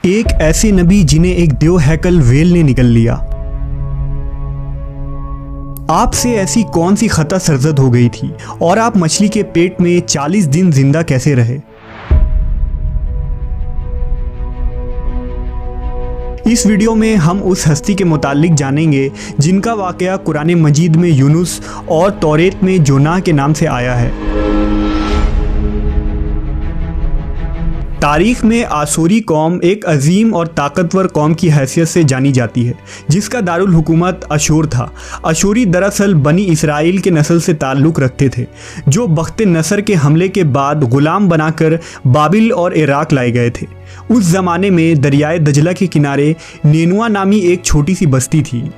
ایک ایسے نبی جنہیں ایک دیو ہیکل ویل نے نگل لیا۔ آپ سے ایسی کون سی خطا سرزد ہو گئی تھی اور آپ مچھلی کے پیٹ میں 40 دن زندہ کیسے رہے؟ اس ویڈیو میں ہم اس ہستی کے متعلق جانیں گے جن کا واقعہ قرآن مجید میں یونس اور توریت میں جونہ کے نام سے آیا ہے۔ تاریخ میں آشوری قوم ایک عظیم اور طاقتور قوم کی حیثیت سے جانی جاتی ہے جس کا دارالحکومت اشور تھا۔ اشوری دراصل بنی اسرائیل کے نسل سے تعلق رکھتے تھے جو بخت نصر کے حملے کے بعد غلام بنا کر بابل اور عراق لائے گئے تھے۔ اس زمانے میں دریائے دجلہ کے کنارے نینوا نامی ایک چھوٹی سی بستی تھی۔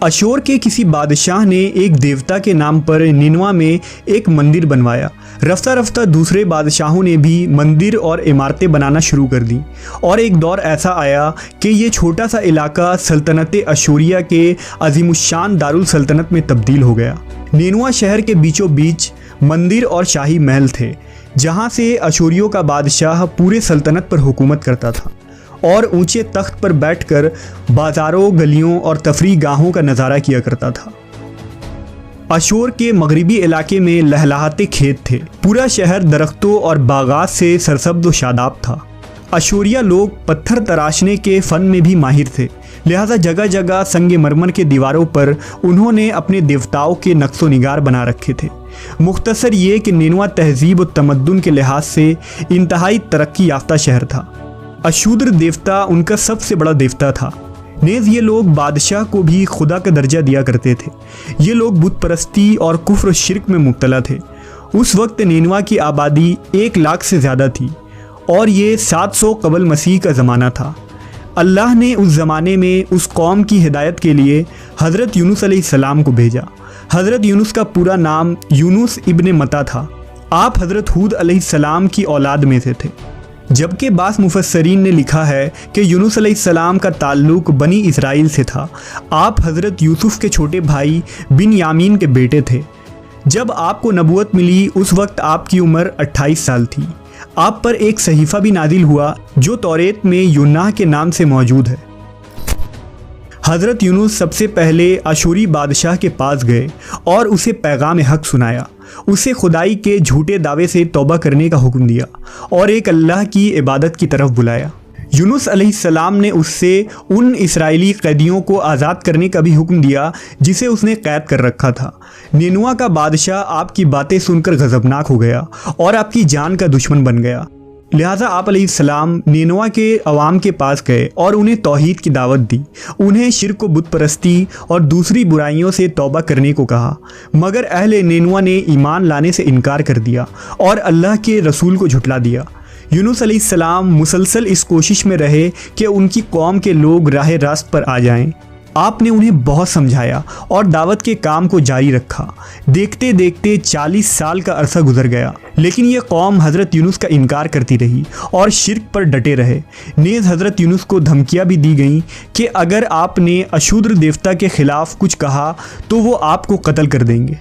اشور کے کسی بادشاہ نے ایک دیوتا کے نام پر نینوا میں ایک مندر بنوایا۔ رفتہ رفتہ دوسرے بادشاہوں نے بھی مندر اور عمارتیں بنانا شروع کر دیں اور ایک دور ایسا آیا کہ یہ چھوٹا سا علاقہ سلطنت اشوریہ کے عظیم الشان دارالسلطنت میں تبدیل ہو گیا۔ نینوا شہر کے بیچوں بیچ مندر اور شاہی محل تھے جہاں سے اشوریوں کا بادشاہ پورے سلطنت پر حکومت کرتا تھا اور اونچے تخت پر بیٹھ کر بازاروں، گلیوں اور تفریح گاہوں کا نظارہ کیا کرتا تھا۔ اشور کے مغربی علاقے میں لہلہاتے کھیت تھے۔ پورا شہر درختوں اور باغات سے سرسبز و شاداب تھا۔ اشوریہ لوگ پتھر تراشنے کے فن میں بھی ماہر تھے، لہذا جگہ جگہ سنگ مرمر کے دیواروں پر انہوں نے اپنے دیوتاؤں کے نقش و نگار بنا رکھے تھے۔ مختصر یہ کہ نینوا تہذیب و تمدن کے لحاظ سے انتہائی ترقی یافتہ شہر تھا۔ اشودر دیوتا ان کا سب سے بڑا دیوتا تھا۔ نیز یہ لوگ بادشاہ کو بھی خدا کا درجہ دیا کرتے تھے۔ یہ لوگ بت پرستی اور کفر و شرک میں مبتلا تھے۔ اس وقت نینوا کی آبادی 1 لاکھ سے زیادہ تھی اور یہ 700 قبل مسیح کا زمانہ تھا۔ اللہ نے اس زمانے میں اس قوم کی ہدایت کے لیے حضرت یونس علیہ السلام کو بھیجا۔ حضرت یونس کا پورا نام یونس ابن متا تھا۔ آپ حضرت ہود علیہ السلام کی اولاد میں سے تھے، جبکہ بعض مفسرین نے لکھا ہے کہ یونس علیہ السلام کا تعلق بنی اسرائیل سے تھا۔ آپ حضرت یوسف کے چھوٹے بھائی بن یامین کے بیٹے تھے۔ جب آپ کو نبوت ملی اس وقت آپ کی عمر 28 سال تھی۔ آپ پر ایک صحیفہ بھی نازل ہوا جو توریت میں یونہ کے نام سے موجود ہے۔ حضرت یونس سب سے پہلے اشوری بادشاہ کے پاس گئے اور اسے پیغام حق سنایا۔ اسے خدائی کے جھوٹے دعوے سے توبہ کرنے کا حکم دیا اور ایک اللہ کی عبادت کی طرف بلایا۔ یونس علیہ السلام نے اس سے ان اسرائیلی قیدیوں کو آزاد کرنے کا بھی حکم دیا جسے اس نے قید کر رکھا تھا۔ نینوا کا بادشاہ آپ کی باتیں سن کر غضبناک ہو گیا اور آپ کی جان کا دشمن بن گیا، لہٰذا آپ علیہ السلام نینوا کے عوام کے پاس گئے اور انہیں توحید کی دعوت دی۔ انہیں شرک و بت پرستی اور دوسری برائیوں سے توبہ کرنے کو کہا، مگر اہل نینوا نے ایمان لانے سے انکار کر دیا اور اللہ کے رسول کو جھٹلا دیا۔ یونس علیہ السلام مسلسل اس کوشش میں رہے کہ ان کی قوم کے لوگ راہ راست پر آ جائیں۔ آپ نے انہیں بہت سمجھایا اور دعوت کے کام کو جاری رکھا۔ دیکھتے دیکھتے 40 سال کا عرصہ گزر گیا، لیکن یہ قوم حضرت یونس کا انکار کرتی رہی اور شرک پر ڈٹے رہے۔ نیز حضرت یونس کو دھمکیاں بھی دی گئیں کہ اگر آپ نے اشودر دیوتا کے خلاف کچھ کہا تو وہ آپ کو قتل کر دیں گے۔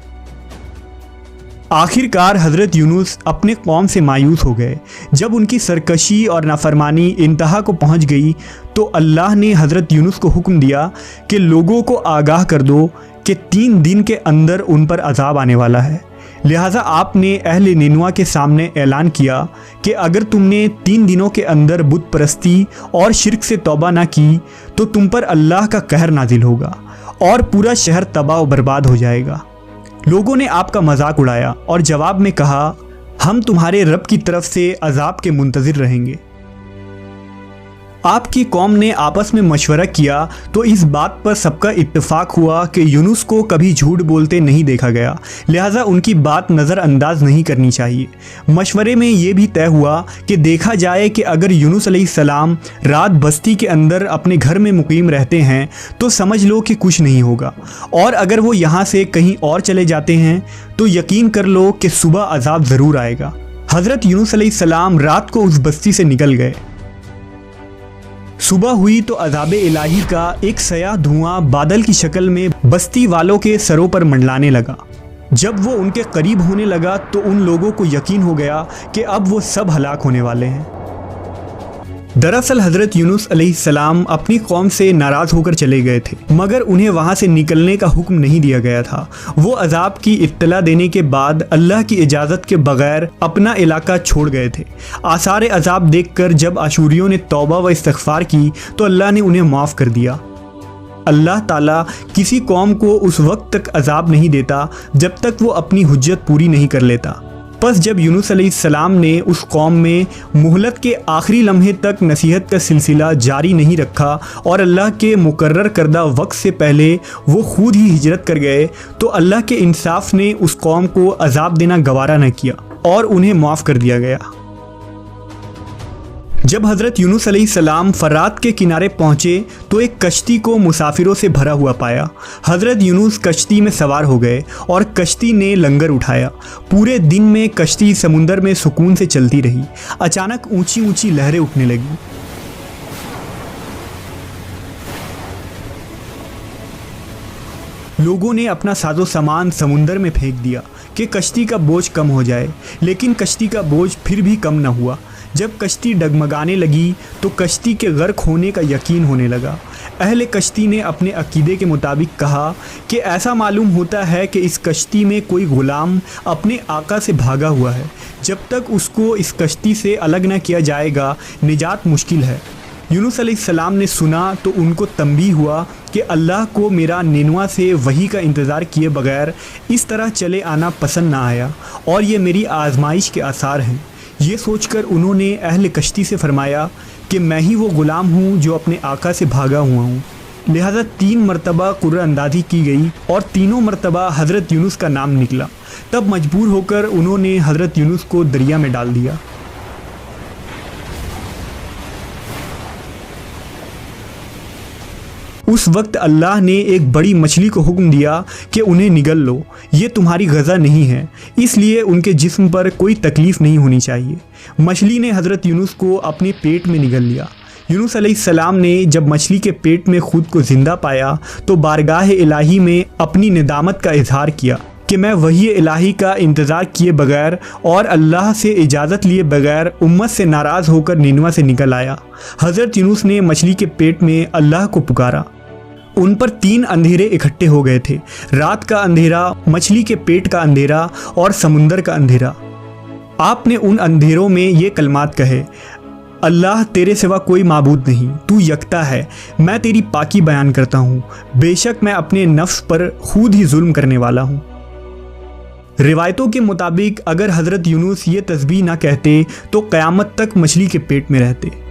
آخر کار حضرت یونس اپنے قوم سے مایوس ہو گئے۔ جب ان کی سرکشی اور نافرمانی انتہا کو پہنچ گئی تو اللہ نے حضرت یونس کو حکم دیا کہ لوگوں کو آگاہ کر دو کہ 3 دن کے اندر ان پر عذاب آنے والا ہے۔ لہٰذا آپ نے اہل نینوا کے سامنے اعلان کیا کہ اگر تم نے 3 دنوں کے اندر بت پرستی اور شرک سے توبہ نہ کی تو تم پر اللہ کا قہر نازل ہوگا اور پورا شہر تباہ و برباد ہو جائے گا۔ لوگوں نے آپ کا مذاق اڑایا اور جواب میں کہا، ہم تمہارے رب کی طرف سے عذاب کے منتظر رہیں گے۔ آپ کی قوم نے آپس میں مشورہ کیا تو اس بات پر سب کا اتفاق ہوا کہ یونس کو کبھی جھوٹ بولتے نہیں دیکھا گیا، لہٰذا ان کی بات نظر انداز نہیں کرنی چاہیے۔ مشورے میں یہ بھی طے ہوا کہ دیکھا جائے کہ اگر یونس علیہ السلام رات بستی کے اندر اپنے گھر میں مقیم رہتے ہیں تو سمجھ لو کہ کچھ نہیں ہوگا، اور اگر وہ یہاں سے کہیں اور چلے جاتے ہیں تو یقین کر لو کہ صبح عذاب ضرور آئے گا۔ حضرت یونس علیہ السلام رات کو اس بستی سے نکل گئے۔ صبح ہوئی تو عذاب الہی کا ایک سیاہ دھواں بادل کی شکل میں بستی والوں کے سروں پر منڈلانے لگا۔ جب وہ ان کے قریب ہونے لگا تو ان لوگوں کو یقین ہو گیا کہ اب وہ سب ہلاک ہونے والے ہیں۔ दरअसल हज़रत यूनुस अलैहिस्सलाम अपनी कौम से नाराज़ होकर चले गए थे, मगर उन्हें वहाँ से निकलने का हुक्म नहीं दिया गया था। वो अजाब की इत्तला देने के बाद अल्लाह की इजाज़त के बगैर अपना इलाका छोड़ गए थे। आसार अजाब देखकर जब अशूरियों ने तौबा व इस्तिग़फ़ार की तो अल्लाह ने उन्हें माफ़ कर दिया। अल्लाह ताला किसी कौम को उस वक्त तक अजाब नहीं देता जब तक वो अपनी हुज्जत पूरी नहीं कर लेता। बस जब यूनुस अलैहिस्सलाम ने उस कौम में मुहलत के आखिरी लम्हे तक नसीहत का सिलसिला जारी नहीं रखा और अल्लाह के मुकर्रर करदा वक्त से पहले वो खुद ही हिजरत कर गए, तो अल्लाह के इंसाफ ने उस कौम को अजाब देना गवारा न किया और उन्हें माफ़ कर दिया गया। जब हज़रत यूनुस अलैहिस्सलाम फरात के किनारे पहुँचे तो एक कश्ती को मुसाफिरों से भरा हुआ पाया। हज़रत यूनुस कश्ती में सवार हो गए और कश्ती ने लंगर उठाया। पूरे दिन में कश्ती समुंदर में सुकून से चलती रही। अचानक ऊंची ऊंची लहरें उठने लगी। लोगों ने अपना साजो सामान समुंदर में फेंक दिया कि कश्ती का बोझ कम हो जाए, लेकिन कश्ती का बोझ फिर भी कम न हुआ। जब कश्ती डगमगाने लगी तो कश्ती के गर्क होने का यकीन होने लगा। अहले कश्ती ने अपने अकीदे के मुताबिक कहा कि ऐसा मालूम होता है कि इस कश्ती में कोई गुलाम अपने आका से भागा हुआ है। जब तक उसको इस कश्ती से अलग न किया जाएगा निजात मुश्किल है। यूनुस अलैहिस्सलाम ने सुना तो उनको तंबीह हुआ कि अल्लाह को मेरा निनवा से वही का इंतज़ार किए बगैर इस तरह चले आना पसंद ना आया और ये मेरी आजमाइश के आसार हैं। ये सोचकर उन्होंने अहले कश्ती से फरमाया कि मैं ही वो ग़ुलाम हूँ जो अपने आका से भागा हुआ हूँ। लिहाजा 3 मरतबा कुर्रअंदाज़ी की गई और तीनों मरतबा हज़रत यूनुस का नाम निकला। तब मजबूर होकर उन्होंने हज़रत यूनुस को दरिया में डाल दिया। उस वक्त अल्लाह ने एक बड़ी मछली को हुक्म दिया कि उन्हें निगल लो, ये तुम्हारी गज़ा नहीं है, इसलिए उनके जिस्म पर कोई तकलीफ़ नहीं होनी चाहिए। मछली ने हज़रत यूनुस को अपने पेट में निगल लिया। यूनुस अलैहिस्सलाम ने जब मछली के पेट में खुद को ज़िंदा पाया तो बारगाह इलाही में अपनी निदामत का इजहार किया कि मैं वही इलाही का इंतज़ार किए बगैर और अल्लाह से इजाज़त लिए बगैर उम्मत से नाराज़ होकर निनवा से निकल आया। हज़रत यूनुस ने मछली के पेट में अल्लाह को पुकारा। उन पर 3 अंधेरे इकट्ठे हो गए थे, रात का अंधेरा, मछली के पेट का अंधेरा और समुंदर का अंधेरा। आपने उन अंधेरों में ये कलमात कहे, अल्लाह तेरे सिवा कोई माबूद नहीं, तू यकता है, मैं तेरी पाकी बयान करता हूँ, बेशक मैं अपने नफ्स पर खुद ही जुल्म करने वाला हूँ। रिवायतों के मुताबिक अगर हज़रत यूनुस ये तस्बीह ना कहते तो क़यामत तक मछली के पेट में रहते।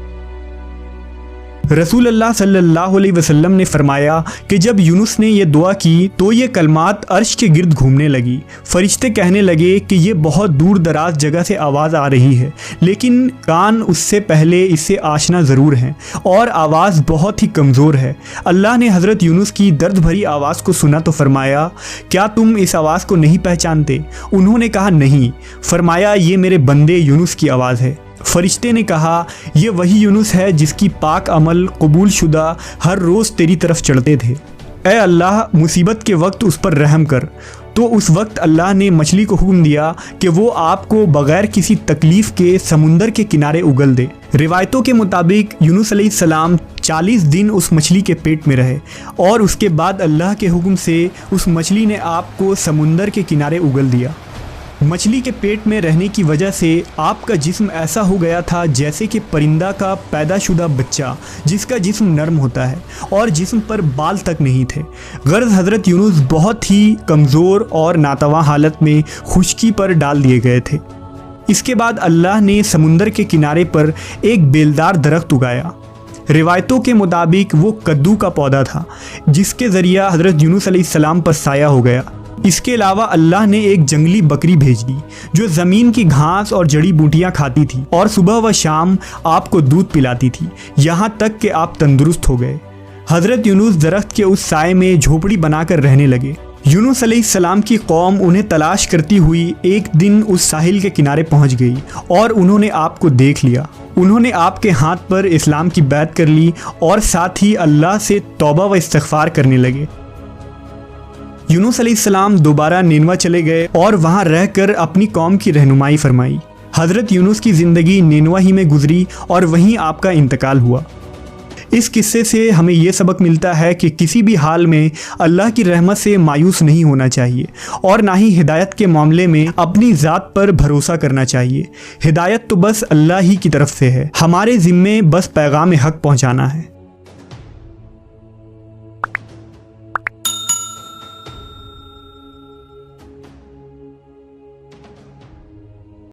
रसूल अल्लाह सल्लल्लाहु अलैहि वसल्लम ने फरमाया कि जब यूनुस ने ये दुआ की तो ये कलमात अर्श के गिर्द घूमने लगी। फरिश्ते कहने लगे कि ये बहुत दूर दराज जगह से आवाज़ आ रही है, लेकिन कान उससे पहले इससे आशना ज़रूर हैं और आवाज़ बहुत ही कमज़ोर है। अल्लाह ने हज़रत यूनुस की दर्द भरी आवाज़ को सुना तो फरमाया, क्या तुम इस आवाज़ को नहीं पहचानते? उन्होंने कहा नहीं। फरमाया, ये मेरे बंदे यूनुस की आवाज़ है। फरिश्ते ने कहा, ये वही यूनुस है जिसकी पाक अमल कबूल शुदा हर रोज़ तेरी तरफ चढ़ते थे। ए अल्लाह, मुसीबत के वक्त उस पर रहम कर। तो उस वक्त अल्लाह ने मछली को हुक्म दिया कि वो आपको बग़ैर किसी तकलीफ़ के समुंदर के किनारे उगल दे। रिवायतों के मुताबिक यूनुस अलैहिस्सलाम 40 दिन उस मछली के पेट में रहे और उसके बाद अल्लाह के हुक्म से उस मछली ने आपको समुंदर के किनारे उगल दिया। मछली के पेट में रहने की वजह से आपका जिस्म ऐसा हो गया था जैसे कि परिंदा का पैदाशुदा बच्चा जिसका जिस्म नरम होता है और जिस्म पर बाल तक नहीं थे। गर्ज हज़रत यूनुस बहुत ही कमज़ोर और नातवा हालत में खुश्की पर डाल दिए गए थे। इसके बाद अल्लाह ने समुंदर के किनारे पर एक बेलदार दरख्त उगाया। रिवायतों के मुताबिक वो कद्दू का पौधा था जिसके ज़रिया हज़रत यूनुस अलैहिस्सलाम पर साया हो गया। इसके अलावा अल्लाह ने एक जंगली बकरी भेज दी जो ज़मीन की घास और जड़ी बूटियाँ खाती थी और सुबह व शाम आपको दूध पिलाती थी, यहाँ तक कि आप तंदुरुस्त हो गए। हज़रत यूनुस दरख्त के उस साए में झोपड़ी बनाकर रहने लगे। यूनुस अलैहिस्सलाम की कौम उन्हें तलाश करती हुई एक दिन उस साहिल के किनारे पहुँच गई और उन्होंने आपको देख लिया। उन्होंने आपके हाथ पर इस्लाम की बैत कर ली और साथ ही अल्लाह से तौबा व इस्तिग़फ़ार करने लगे। यूनुस अलैहिस्सलाम दोबारा निनवा चले गए और वहाँ रहकर अपनी कौम की रहनुमाई फरमाई। حضرت یونس کی زندگی نینوا ہی میں گزری اور وہیں آپ کا انتقال ہوا۔ اس قصے سے ہمیں یہ سبق ملتا ہے کہ کسی بھی حال میں اللہ کی رحمت سے مایوس نہیں ہونا چاہیے اور نہ ہی ہدایت کے معاملے میں اپنی ذات پر بھروسہ کرنا چاہیے۔ ہدایت تو بس اللہ ہی کی طرف سے ہے، ہمارے ذمے بس پیغام حق پہنچانا ہے۔